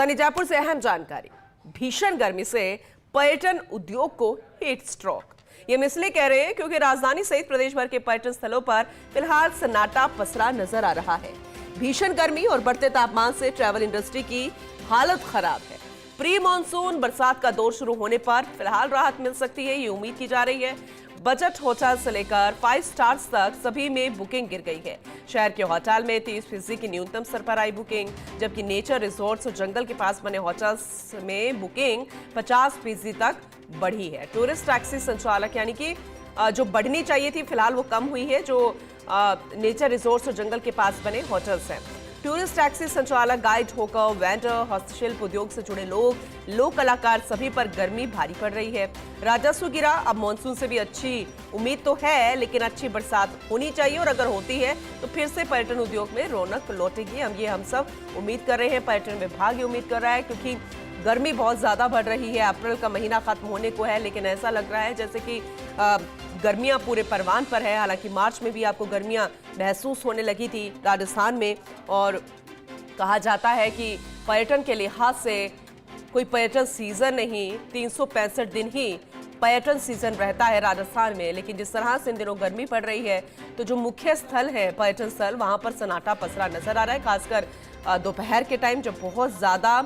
जयपुर से अहम जानकारी। भीषण गर्मी से पर्यटन उद्योग को हीट स्ट्रोक। ये हम इसलिए कह रहे हैं क्योंकि राजधानी सहित प्रदेश भर के पर्यटन स्थलों पर फिलहाल सन्नाटा पसरा नजर आ रहा है। भीषण गर्मी और बढ़ते तापमान से ट्रैवल इंडस्ट्री की हालत खराब है। प्री मॉनसून बरसात का दौर शुरू होने पर फिलहाल राहत मिल सकती है, ये उम्मीद की जा रही है। बजट होटल से लेकर 5 स्टार्स तक सभी में बुकिंग गिर गई है। शहर के होटल में 30% की न्यूनतम स्तर पर आई बुकिंग, जबकि नेचर रिजॉर्ट्स और जंगल के पास बने होटल्स में बुकिंग 50% तक बढ़ी है। टूरिस्ट टैक्सी संचालक यानी कि जो बढ़नी चाहिए थी फिलहाल वो कम हुई है, जो नेचर रिजॉर्ट्स और जंगल के पास बने होटल्स हैं। टूरिस्ट टैक्सी संचालक, गाइड, होकर, वेंडर, हस्तशिल्प उद्योग से जुड़े लोक कलाकार सभी पर गर्मी भारी पड़ रही है। राजस्व गिरा। अब मानसून से भी अच्छी उम्मीद तो है, लेकिन अच्छी बरसात होनी चाहिए और अगर होती है तो फिर से पर्यटन उद्योग में रौनक लौटेगी। हम सब उम्मीद कर रहे हैं, पर्यटन विभाग ये उम्मीद कर रहा है, क्योंकि गर्मी बहुत ज्यादा बढ़ रही है। अप्रैल का महीना खत्म होने को है, लेकिन ऐसा लग रहा है जैसे कि गर्मियां पूरे परवान पर है। हालांकि मार्च में भी आपको गर्मियां महसूस होने लगी थी राजस्थान में, और कहा जाता है कि पर्यटन के लिहाज से कोई पर्यटन सीजन नहीं, 365 दिन ही पर्यटन सीजन रहता है राजस्थान में। लेकिन जिस तरह से इन दिनों गर्मी पड़ रही है तो जो मुख्य स्थल है पर्यटन स्थल, वहां पर सन्नाटा पसरा नजर आ रहा है। खासकर दोपहर के टाइम जब बहुत ज्यादा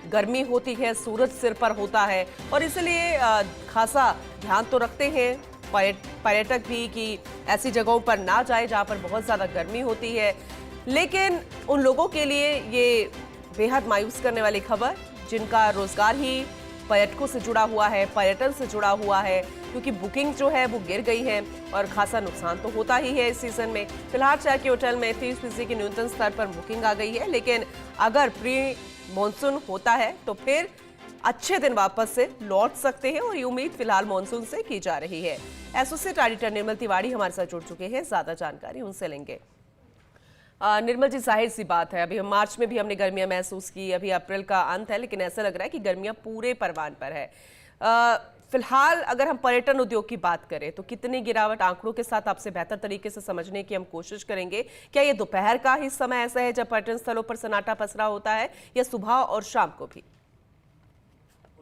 गर्मी होती है, सूरज सिर पर होता है, और इसलिए खासा ध्यान तो रखते हैं पर्यटक भी कि ऐसी जगहों पर ना जाए जहां पर बहुत ज्यादा गर्मी होती है। लेकिन उन लोगों के लिए ये बेहद मायूस करने वाली खबर, जिनका रोजगार ही पर्यटकों से जुड़ा हुआ है, पर्यटन से जुड़ा हुआ है, क्योंकि बुकिंग जो है वो गिर गई है और खासा नुकसान तो होता ही है इस सीजन में। फिलहाल शहर के होटल में 30% के न्यूनतम स्तर पर बुकिंग आ गई है, लेकिन अगर प्री मॉनसून होता है तो फिर अच्छे दिन वापस से लौट सकते हैं, और ये उम्मीद फिलहाल मॉनसून से की जा रही है। एसोसिएट एडिटर निर्मल तिवारी हमारे साथ जुड़ चुके हैं, ज्यादा जानकारी उनसे लेंगे। निर्मल जी, जाहिर सी बात है, अभी मार्च में भी हमने गर्मियां महसूस की, अभी अप्रैल का अंत है, लेकिन ऐसा लग रहा है कि गर्मियां पूरे परवान पर है। फिलहाल अगर हम पर्यटन उद्योग की बात करें तो कितनी गिरावट, आंकड़ों के साथ आपसे बेहतर तरीके से समझने की हम कोशिश करेंगे। क्या ये दोपहर का ही समय ऐसा है जब पर्यटन स्थलों पर सन्नाटा पसरा होता है, या सुबह और शाम को भी?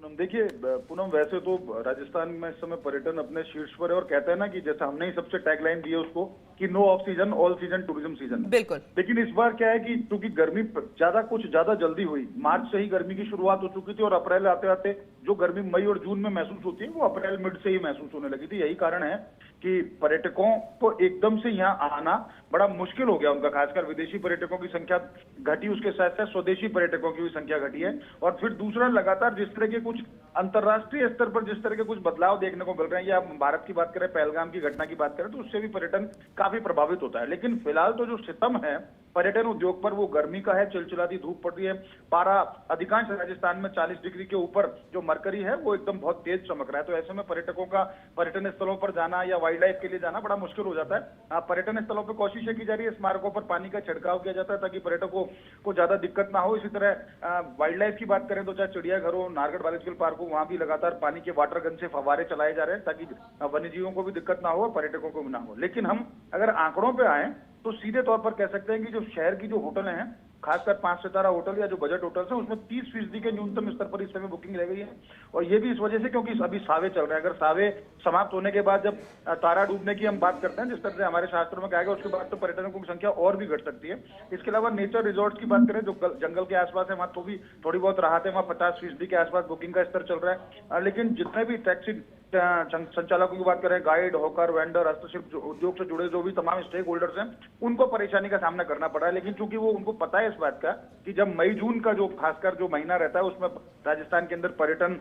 देखिए पूनम, वैसे तो राजस्थान में इस समय पर्यटन अपने शीर्ष पर है, और कहते हैं ना कि जैसा हमने ही सबसे टैगलाइन दी है उसको कि no off season all season tourism season. बिल्कुल। लेकिन इस बार क्या है कि क्योंकि गर्मी कुछ ज्यादा जल्दी हुई, मार्च से ही गर्मी की शुरुआत हो चुकी थी, और अप्रैल आते आते जो गर्मी मई और जून में महसूस होती है वो अप्रैल मिड से ही महसूस होने लगी थी। यही कारण है कि पर्यटकों को एकदम से यहाँ आना बड़ा मुश्किल हो गया उनका। खासकर विदेशी पर्यटकों की संख्या घटी, उसके साथ साथ स्वदेशी पर्यटकों की भी संख्या घटी है। और फिर दूसरा, लगातार जिस तरह के कुछ अंतर्राष्ट्रीय स्तर पर जिस तरह के कुछ बदलाव देखने को मिल रहे हैं, या भारत की बात करें, पहलगाम की घटना की बात करें, तो उससे भी पर्यटन काफी प्रभावित होता है। लेकिन फिलहाल तो जो सितम है पर्यटन उद्योग पर वो गर्मी का है। चिलचिलाती धूप पड़ रही है, पारा अधिकांश राजस्थान में 40 डिग्री के ऊपर जो मरकरी है वो एकदम बहुत तेज चमक रहा है। तो ऐसे में पर्यटकों का पर्यटन स्थलों पर जाना या वाइल्ड लाइफ के लिए जाना बड़ा मुश्किल हो जाता है। पर्यटन स्थलों पर कोशिशें की जा रही है, स्मारकों पर पानी का छिड़काव किया जाता है ताकि पर्यटकों को ज्यादा दिक्कत ना हो। इसी तरह वाइल्ड लाइफ की बात करें तो चाहे चिड़ियाघर हो, नाहरगढ़ बायोलॉजिकल पार्क हो, वहां भी लगातार पानी के वाटर गन से फव्वारे चलाए जा रहे हैं ताकि वन्य जीवों को भी दिक्कत ना हो, पर्यटकों को भी ना हो। लेकिन हम अगर आंकड़ों पे आए तो सीधे तौर पर कह सकते हैं कि जो शहर की जो होटल हैं, खासकर 5 सितारा होटल या जो बजट होटल्स हैं, उसमें 30% के न्यूनतम स्तर पर इस समय बुकिंग रह गई है। और ये भी इस वजह से क्योंकि अभी सावे चल रहे हैं। अगर सावे समाप्त होने के बाद जब तारा डूबने की हम बात करते हैं, जिस तरह से हमारे शास्त्रों में कहा गया, उसके बाद तो पर्यटकों की संख्या और भी घट सकती है। इसके अलावा नेचर रिजॉर्ट की बात करें जो जंगल के आसपास है, वहां तो भी थोड़ी बहुत राहत है, वहां 50% के आसपास बुकिंग का स्तर चल रहा है। लेकिन जितने भी टैक्सी संचालकों की बात करें, गाइड, होकर, वेंडर, हस्तशिल्प उद्योग से जुड़े जो भी तमाम स्टेक होल्डर्स हैं, उनको परेशानी का सामना करना पड़ रहा है। लेकिन चूंकि वो उनको पता है इस बात का कि जब मई जून का जो खासकर जो महीना रहता है उसमें राजस्थान के अंदर पर्यटन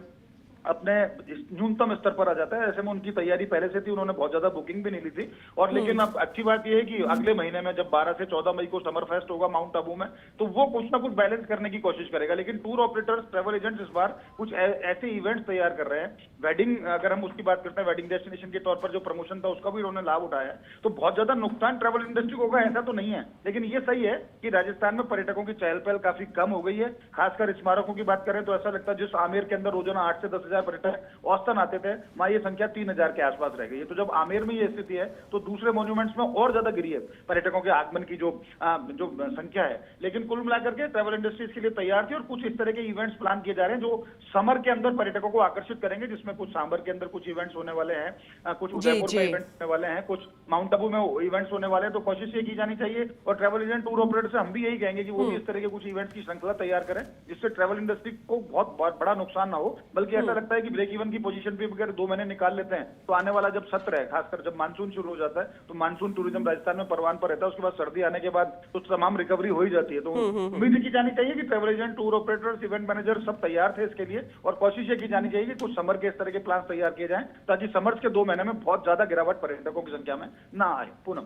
अपने न्यूनतम स्तर पर आ जाता है, ऐसे में उनकी तैयारी पहले से थी, उन्होंने बहुत ज्यादा बुकिंग भी नहीं ली थी। और लेकिन अब अच्छी बात यह है कि अगले महीने में जब 12 से 14 मई को समर फेस्ट होगा माउंट आबू में, तो वो कुछ ना कुछ बैलेंस करने की कोशिश करेगा। लेकिन टूर ऑपरेटर्स, ट्रैवल एजेंट्स इस बार कुछ ऐसे इवेंट्स तैयार कर रहे हैं। वेडिंग, अगर हम उसकी बात करते हैं, वेडिंग डेस्टिनेशन के तौर पर जो प्रमोशन था उसका भी उन्होंने लाभ उठाया है। तो बहुत ज्यादा नुकसान ट्रैवल इंडस्ट्री को होगा ऐसा तो नहीं है, लेकिन ये सही है कि राजस्थान में पर्यटकों की चहल पहल काफी कम हो गई है। खासकर स्मारकों की बात करें तो ऐसा लगता है जिस आमेर के अंदर रोजाना 8 से 10 10,000 पर्यटक औसतन आते थे, वहां ये संख्या 3,000 के आसपास रह गई है। तो जब आमेर में ये स्थिति है तो दूसरे मॉन्यूमेंट्स में और ज्यादा गिरी है पर्यटकों के आगमन की जो संख्या है। लेकिन कुल मिलाकर के ट्रैवल इंडस्ट्री इसके लिए तैयार थी और कुछ इस तरह के इवेंट्स प्लान किए जा रहे हैं जो समर के अंदर पर्यटकों को आकर्षित करेंगे, जिसमें कुछ सांबर के अंदर कुछ इवेंट्स होने वाले हैं, कुछ उदयपुर में इवेंट्स होने वाले हैं, कुछ माउंट आबू में इवेंट्स होने वाले हैं। तो कोशिश ये की जानी चाहिए और ट्रैवल एजेंट टूर ऑपरेटर से हम भी यही कहेंगे कि वो भी इस तरह के कुछ इवेंट्स की श्रृंखला तैयार करें, जिससे ट्रैवल इंडस्ट्री को बहुत बड़ा नुकसान ना हो। बल्कि ऐसा लगता है कि ब्रेक इवन की पोजीशन पे अगर 2 महीने निकाल लेते हैं तो आने वाला जब सत्र है, खासकर जब मानसून शुरू हो जाता है तो मानसून टूरिज्म राजस्थान में परवान पर रहता है, उसके बाद सर्दी आने के बाद तो तमाम रिकवरी हो ही जाती है। तो उम्मीद की जानी चाहिए कि travel agent, tour operators, event manager सब तैयार थे इसके लिए और कोशिश ये की जानी चाहिए कि कुछ समर के इस तरह के प्लान तैयार किए जाएं ताकि समर्स के 2 महीने में बहुत ज्यादा गिरावट पर्यटकों की संख्या में ना आए। पूनम,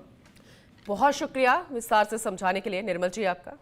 बहुत शुक्रिया विस्तार से समझाने के लिए निर्मल जी आपका।